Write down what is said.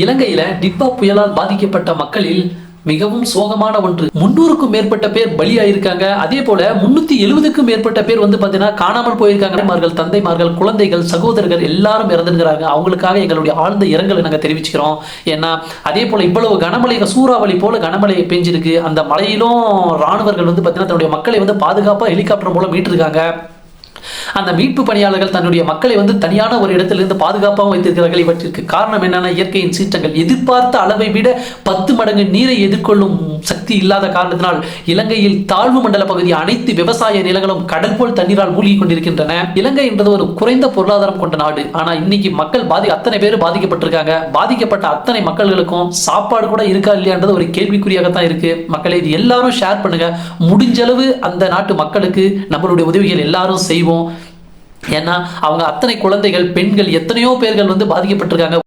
இலங்கையில டிட்வா புயலால் பாதிக்கப்பட்ட மக்களில் மிகவும் சோகமான ஒன்று. 300க்கும் மேற்பட்ட பேர் பலியாயிருக்காங்க. அதே போல 370க்கும் மேற்பட்ட பேர் பாத்தீங்கன்னா காணாமல் போயிருக்காங்க. தந்தைமார்கள், குழந்தைகள், சகோதரர்கள் எல்லாரும் இறந்துருக்கிறாங்க. அவங்களுக்காக எங்களுடைய ஆழ்ந்த இரங்கலை நாங்க தெரிவிச்சுக்கிறோம். ஏன்னா அதே போல இவ்வளவு கனமழை, சூறாவளி போல கனமழை பெஞ்சிருக்கு. அந்த மழையிலும் ராணுவர்கள் பாத்தீங்கன்னா தன்னுடைய மக்களை பாதுகாப்பா ஹெலிகாப்டர் மூலம் மீட்டிருக்காங்க. அந்த மீட்பு பணியாளர்கள் தன்னுடைய மக்களை தனியான ஒரு இடத்திலிருந்து பாதுகாப்பாக வைத்திருக்கிறார்கள். இவற்றிற்கு காரணம் என்னன்னா இயற்கையின் சீற்றங்கள். எதிர்பார்த்த அளவை விட 10 மடங்கு நீரை எதிர்கொள்ளும் சக்தி இல்லாத காரணத்தினால் இலங்கையில் தாழ்வு மண்டல பகுதி அனைத்து விவசாய நிலங்களும் கடல் போல் தண்ணீரால் மூழ்கி கொண்டிருக்கின்றன. இலங்கை என்பது ஒரு குறைந்த பொருளாதாரம் கொண்ட நாடு. ஆனா இன்னைக்கு மக்கள் அத்தனை பேர் பாதிக்கப்பட்டிருக்காங்க. பாதிக்கப்பட்ட அத்தனை மக்களுக்கும் சாப்பாடு கூட இருக்கா இல்லையான்றது ஒரு கேள்விக்குறியாகத்தான் இருக்கு. மக்களை இது எல்லாரும் ஷேர் பண்ணுங்க. முடிஞ்ச அளவு அந்த நாட்டு மக்களுக்கு நம்மளுடைய உதவிகள் எல்லாரும் செய்வோம். ஏன்னா அவங்க அத்தனை குழந்தைகள், பெண்கள், எத்தனையோ பேர்கள் பாதிக்கப்பட்டிருக்காங்க.